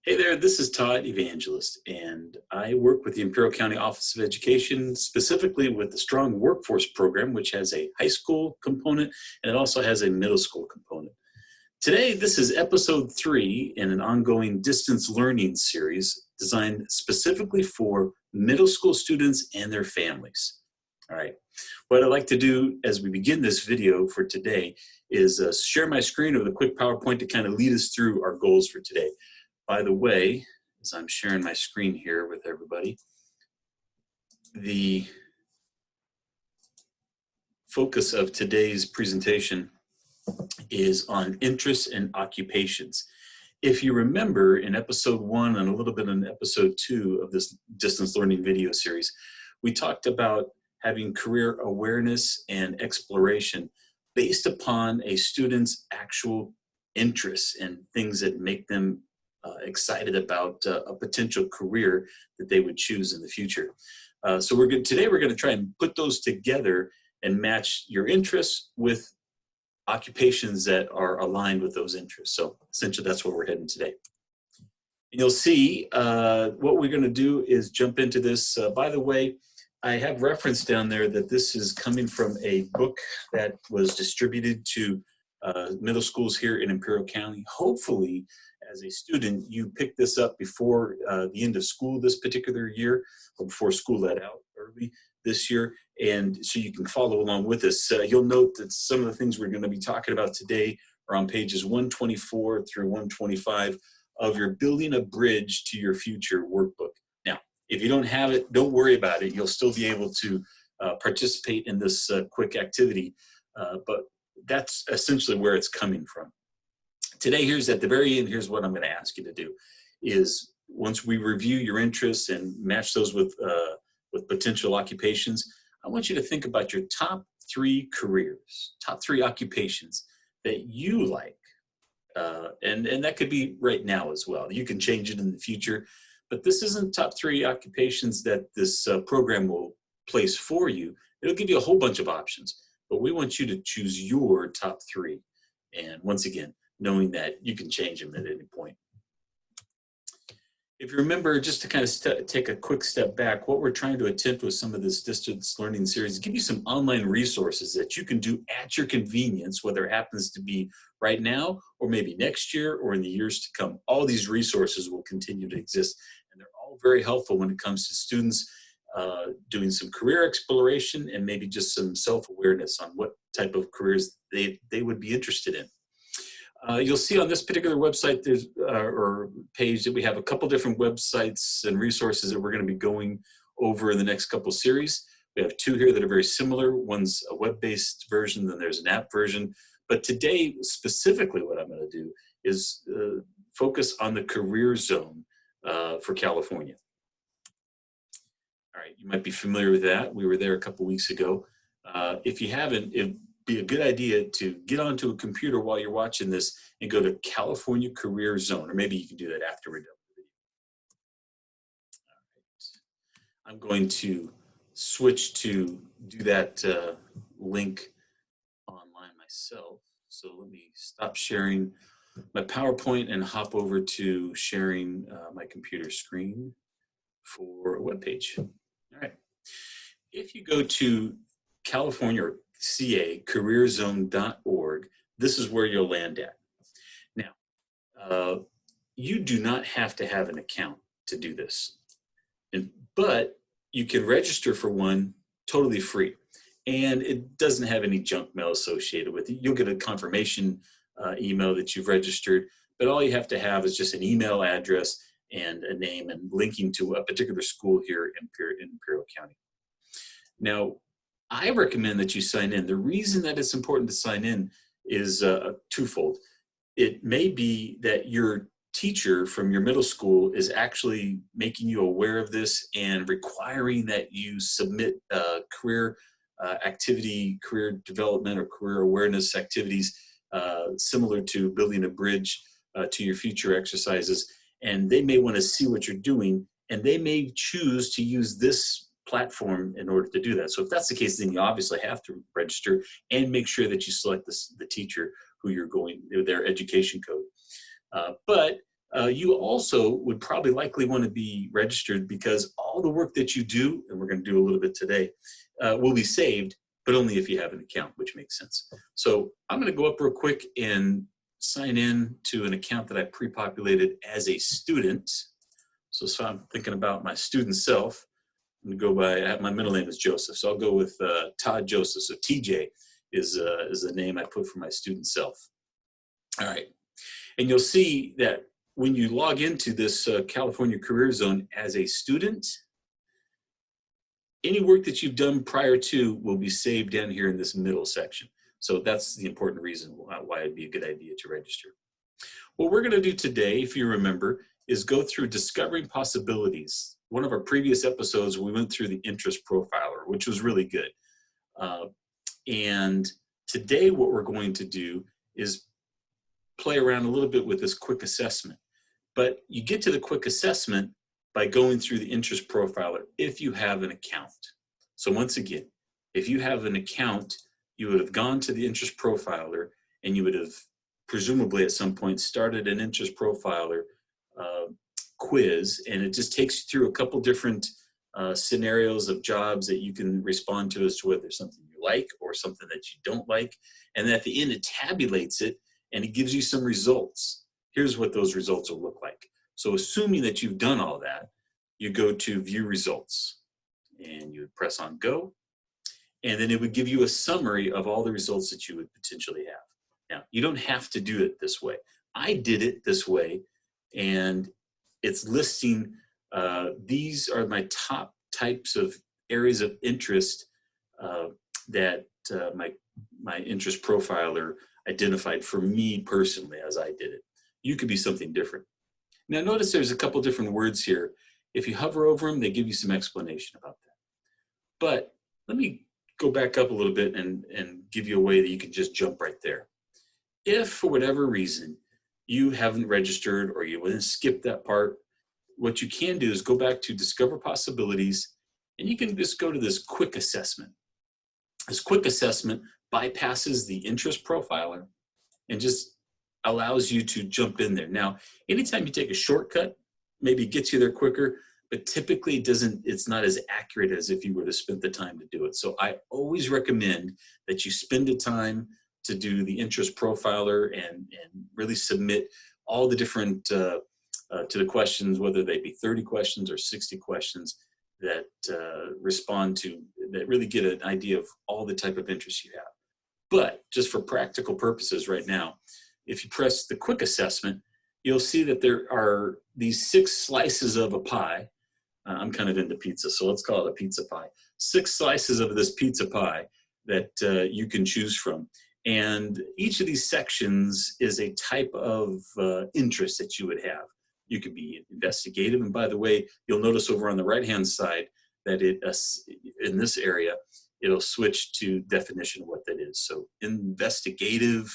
Hey there, this is Todd Evangelist, and I work with the Imperial County Office of Education, specifically with the Strong Workforce Program, which has a high school component and it also has a middle school component. Today, this is episode 3 in an ongoing distance learning series designed specifically for middle school students and their families. All right, what I'd like to do as we begin this video for today is share my screen with a quick PowerPoint to kind of lead us through our goals for today. By the way, as I'm sharing my screen here with everybody, the focus of today's presentation is on interests and occupations. If you remember in episode 1 and a little bit in episode 2 of this distance learning video series, we talked about having career awareness and exploration based upon a student's actual interests and things that make them excited about a potential career that they would choose in the future. So today we're going to try and put those together and match your interests with occupations that are aligned with those interests. So essentially that's where we're heading today. And you'll see what we're going to do is jump into this. By the way, I have referenced down there that this is coming from a book that was distributed to middle schools here in Imperial County. Hopefully, as a student, you picked this up before the end of school this particular year, or before school let out early this year, and so you can follow along with us. You'll note that some of the things we're going to be talking about today are on pages 124 through 125 of your Building a Bridge to Your Future workbook. Now, if you don't have it, don't worry about it. You'll still be able to participate in this quick activity, but that's essentially where it's coming from. Today, here's at the very end, here's what I'm going to ask you to do is once we review your interests and match those with potential occupations, I want you to think about your top 3 careers, top 3 occupations that you like. And that could be right now as well. You can change it in the future, but this isn't top 3 occupations that this program will place for you. It'll give you a whole bunch of options, but we want you to choose your top 3. And once again, knowing that you can change them at any point. If you remember, just to kind of take a quick step back, what we're trying to attempt with some of this distance learning series is give you some online resources that you can do at your convenience, whether it happens to be right now or maybe next year or in the years to come. All these resources will continue to exist, and they're all very helpful when it comes to students doing some career exploration and maybe just some self-awareness on what type of careers they would be interested in. You'll see on this particular website there's or page that we have a couple different websites and resources that we're going to be going over in the next couple series. We have 2 here that are very similar. One's a web-based version, then there's an app version. But today, specifically what I'm going to do is focus on the career zone for California. All right, you might be familiar with that. We were there a couple weeks ago. If you haven't, it'd be a good idea to get onto a computer while you're watching this and go to California Career Zone, or maybe you can do that after we're done with the video. All right. I'm going to switch to do that link online myself. So let me stop sharing my PowerPoint and hop over to sharing my computer screen for a web page. All right. If you go to California or CA, careerzone.org, this is where you'll land at. Now, you do not have to have an account to do this, but you can register for one totally free, and it doesn't have any junk mail associated with it. You'll get a confirmation email that you've registered, but all you have to have is just an email address and a name and linking to a particular school here in Imperial County. Now, I recommend that you sign in. The reason that it's important to sign in is twofold. It may be that your teacher from your middle school is actually making you aware of this and requiring that you submit career activity, career development, or career awareness activities similar to building a bridge to your future exercises. And they may want to see what you're doing, and they may choose to use this platform in order to do that. So if that's the case, then you obviously have to register and make sure that you select the teacher who you're going, their education code. But You also would probably likely want to be registered because all the work that you do, and we're going to do a little bit today, will be saved, but only if you have an account, which makes sense. So I'm going to go up real quick and sign in to an account that I pre-populated as a student. So I'm thinking about my student self. I'm going to go by, my middle name is Joseph, so I'll go with Todd Joseph. So TJ is the name I put for my student self. All right. And you'll see that when you log into this California Career Zone as a student, any work that you've done prior to will be saved down here in this middle section. So that's the important reason why it'd be a good idea to register. What we're going to do today, if you remember, is go through Discovering Possibilities. One of our previous episodes, we went through the interest profiler, which was really good. And today what we're going to do is play around a little bit with this quick assessment. But you get to the quick assessment by going through the interest profiler if you have an account. So once again, if you have an account, you would have gone to the interest profiler and you would have presumably at some point started an interest profiler quiz, and it just takes you through a couple different scenarios of jobs that you can respond to as to whether there's something you like or something that you don't like. And at the end, it tabulates it and it gives you some results. Here's what those results will look like. So assuming that you've done all that, you go to View Results and you would press on Go, and then it would give you a summary of all the results that you would potentially have. Now, you don't have to do it this way. I did it this way, and it's listing, these are my top types of areas of interest that my interest profiler identified for me personally as I did it. You could be something different. Now notice there's a couple different words here. If you hover over them, they give you some explanation about that. But let me go back up a little bit and give you a way that you can just jump right there. If for whatever reason you haven't registered or you want to skip that part, what you can do is go back to Discover Possibilities, and you can just go to this quick assessment. This quick assessment bypasses the interest profiler and just allows you to jump in there. Now, anytime you take a shortcut, maybe it gets you there quicker, but typically it's not as accurate as if you would have spent the time to do it. So I always recommend that you spend the time to do the interest profiler and really submit all the different to the questions, whether they be 30 questions or 60 questions that respond to, that really get an idea of all the type of interest you have. But just for practical purposes right now, if you press the quick assessment, you'll see that there are these 6 slices of a pie. I'm kind of into pizza, so let's call it a pizza pie. 6 slices of this pizza pie that you can choose from. And each of these sections is a type of interest that you would have. You could be investigative, and by the way, you'll notice over on the right-hand side that in this area, it'll switch to definition of what that is. So investigative,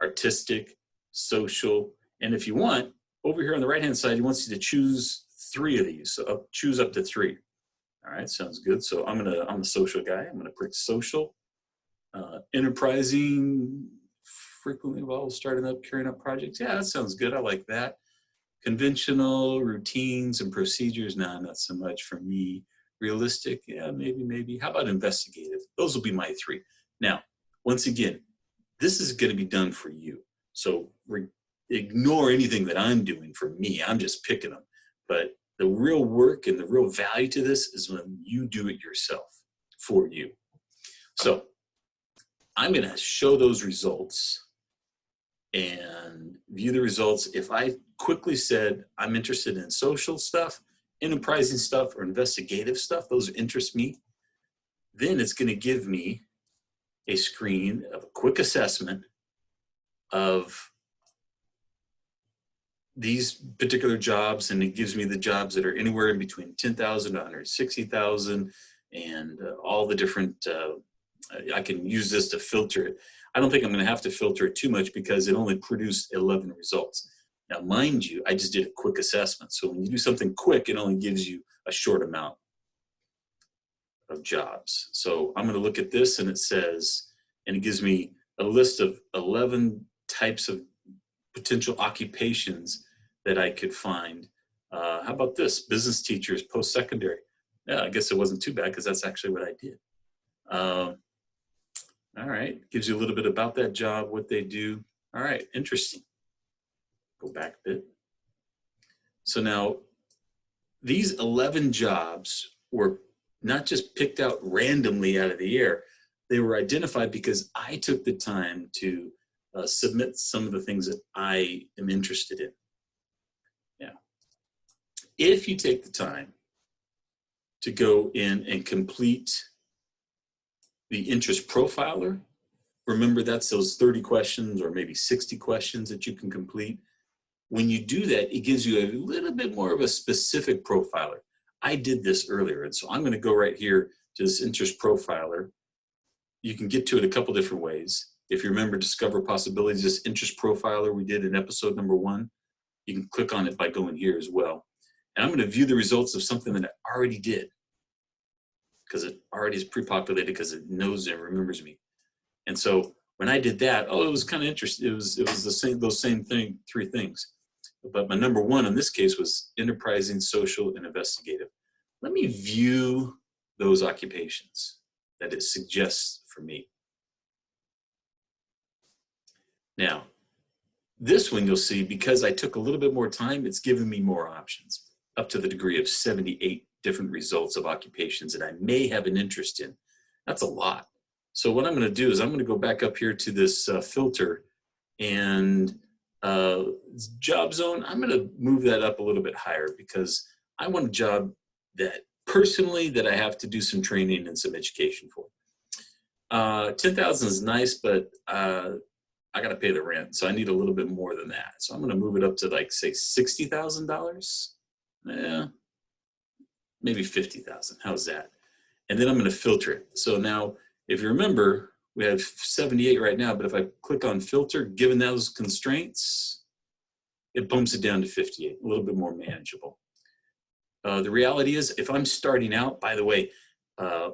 artistic, social, and if you want, over here on the right-hand side, he wants you to choose 3 of these. So choose up to 3. All right, sounds good. So I'm the social guy. I'm gonna pick social, enterprising, frequently involved, starting up, carrying out projects. Yeah, that sounds good. I like that. Conventional, routines and procedures. Nah, not so much for me. Realistic, yeah, maybe. How about investigative? Those will be my 3. Now, once again, this is going to be done for you. So ignore anything that I'm doing for me. I'm just picking them. But the real work and the real value to this is when you do it yourself for you. So I'm going to show those results and view the results. If I quickly said I'm interested in social stuff, enterprising stuff, or investigative stuff, those interest me, then it's going to give me a screen of a quick assessment of these particular jobs, and it gives me the jobs that are anywhere in between 10,000 to 160,000, and all the different, I can use this to filter it. I don't think I'm going to have to filter it too much because it only produced 11 results. Now, mind you, I just did a quick assessment. So when you do something quick, it only gives you a short amount of jobs. So I'm going to look at this, and it says, and it gives me a list of 11 types of potential occupations that I could find. How about this? Business teachers, post-secondary. Yeah, I guess it wasn't too bad because that's actually what I did. All right, gives you a little bit about that job, what they do. All right, interesting. Go back a bit. So now, these 11 jobs were not just picked out randomly out of the air. They were identified because I took the time to submit some of the things that I am interested in. Now, if you take the time to go in and complete the interest profiler, remember that's those 30 questions or maybe 60 questions that you can complete. When you do that, it gives you a little bit more of a specific profiler. I did this earlier, and so I'm going to go right here to this interest profiler. You can get to it a couple different ways. If you remember Discover Possibilities, this interest profiler we did in episode number 1, you can click on it by going here as well. And I'm going to view the results of something that I already did because it already is pre-populated because it knows and remembers me. And so when I did that, oh, it was kind of interesting. It was the same, those same 3 things. But my number 1 in this case was enterprising, social, and investigative. Let me view those occupations that it suggests for me. Now, this one you'll see, because I took a little bit more time, it's given me more options, up to the degree of 78 different results of occupations that I may have an interest in. That's a lot. So what I'm going to do is I'm going to go back up here to this filter, and job zone, I'm going to move that up a little bit higher because I want a job that personally that I have to do some training and some education for. 10,000 is nice, but I got to pay the rent, so I need a little bit more than that. So I'm going to move it up to, like, say $60,000. Yeah, maybe 50,000. How's that? And then I'm going to filter it. So now, if you remember, we have 78 right now, but if I click on filter, given those constraints, it bumps it down to 58, a little bit more manageable. The reality is, if I'm starting out, by the way,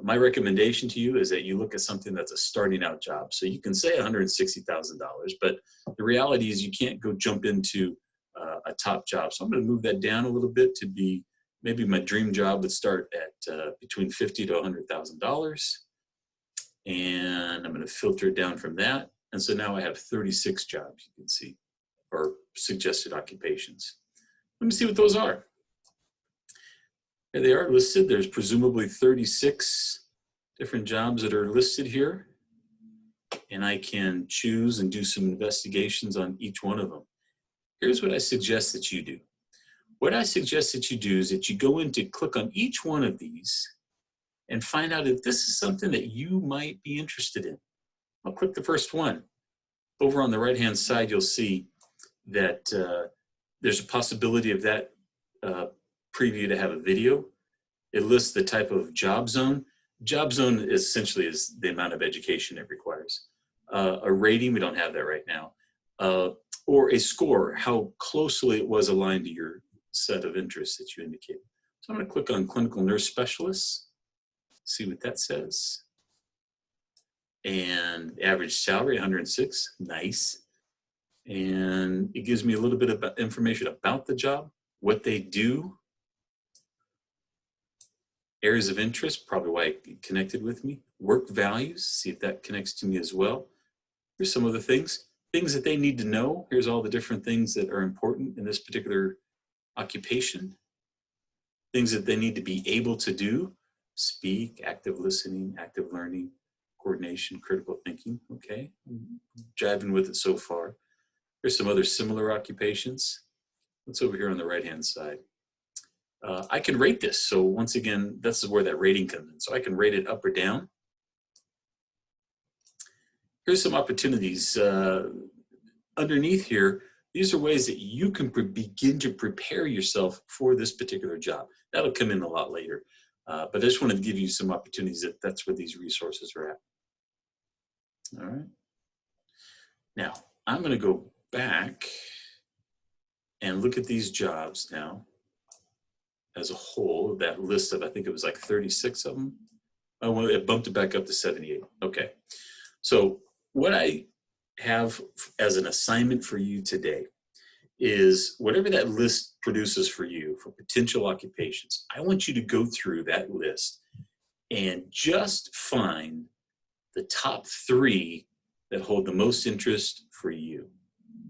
my recommendation to you is that you look at something that's a starting out job. So you can say $160,000, but the reality is you can't go jump into a top job. So I'm going to move that down a little bit to be, maybe my dream job would start at between $50,000 to $100,000. And I'm going to filter it down from that. And so now I have 36 jobs, you can see, or suggested occupations. Let me see what those are. Here they are listed. There's presumably 36 different jobs that are listed here. And I can choose and do some investigations on each one of them. Here's what I suggest that you do. What I suggest that you do is that you go in to click on each one of these and find out if this is something that you might be interested in. I'll click the first one. Over on the right-hand side, you'll see that there's a possibility of that preview to have a video. It lists the type of job zone. Job zone essentially is the amount of education it requires. A rating, we don't have that right now. Or a score, how closely it was aligned to your set of interests that you indicated. So I'm going to click on clinical nurse specialists. See what that says. And average salary, 106, nice. And it gives me a little bit of information about the job, what they do, areas of interest, probably why it connected with me, work values, see if that connects to me as well. Here's some of the things that they need to know. Here's all the different things that are important in this particular occupation, things that they need to be able to do. Speak, active listening, active learning, coordination, critical thinking. Okay, I'm jiving with it so far. There's some other similar occupations. What's over here on the right-hand side? I can rate this. So once again, this is where that rating comes in. So I can rate it up or down. Here's some opportunities. Underneath here, these are ways that you can begin to prepare yourself for this particular job. That'll come in a lot later. But I just wanted to give you some opportunities that's where these resources are at. All right. Now, I'm going to go back and look at these jobs now as a whole, that list of, I think it was like 36 of them. Oh, well, it bumped it back up to 78. Okay. So what I have as an assignment for you today is whatever that list produces for you for potential occupations, I want you to go through that list and just find the top 3 that hold the most interest for you.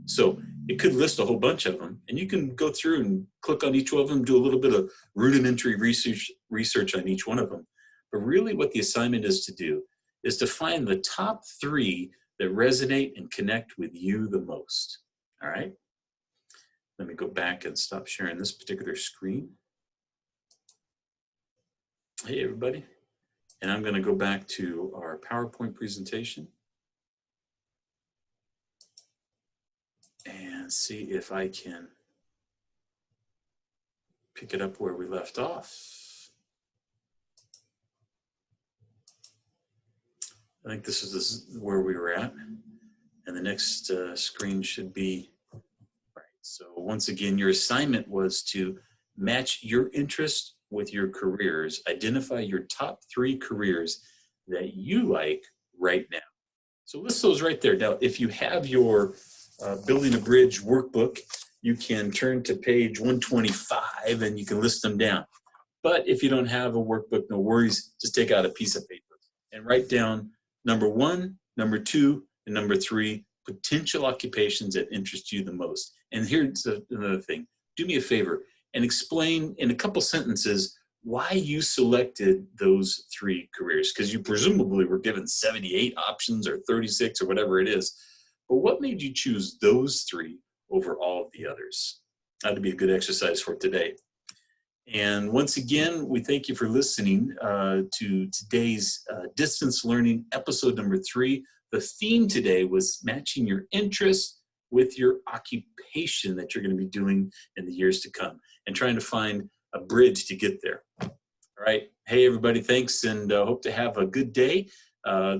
So it could list a whole bunch of them, and you can go through and click on each one of them, do a little bit of rudimentary research on each one of them. But really what the assignment is to do is to find the top 3 that resonate and connect with you the most. All right? Let me go back and stop sharing this particular screen. Hey, everybody. And I'm going to go back to our PowerPoint presentation and see if I can pick it up where we left off. I think this is where we were at. And the next screen should be, right. So once again, your assignment was to match your interest with your careers. Identify your top 3 careers that you like right now. So list those right there. Now, if you have your Building a Bridge workbook, you can turn to page 125 and you can list them down. But if you don't have a workbook, no worries. Just take out a piece of paper and write down number 1, number 2, and number 3 potential occupations that interest you the most. And here's another thing. Do me a favor and explain in a couple sentences why you selected those 3 careers, because you presumably were given 78 options or 36 or whatever it is. But what made you choose those 3 over all of the others? That'd be a good exercise for today. And once again, we thank you for listening to today's distance learning episode number 3. The theme today was matching your interests with your occupation that you're going to be doing in the years to come, and trying to find a bridge to get there. All right. Hey, everybody, thanks, and hope to have a good day.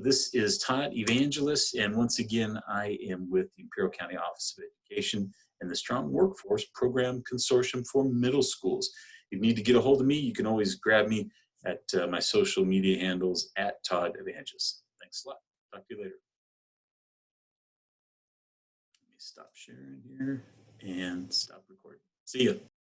This is Todd Evangelist, and once again, I am with the Imperial County Office of Education and the Strong Workforce Program Consortium for Middle Schools. If you need to get a hold of me, you can always grab me at my social media handles at Todd Evangelist. Thanks a lot. Talk to you later. Let me stop sharing here and stop recording. See ya.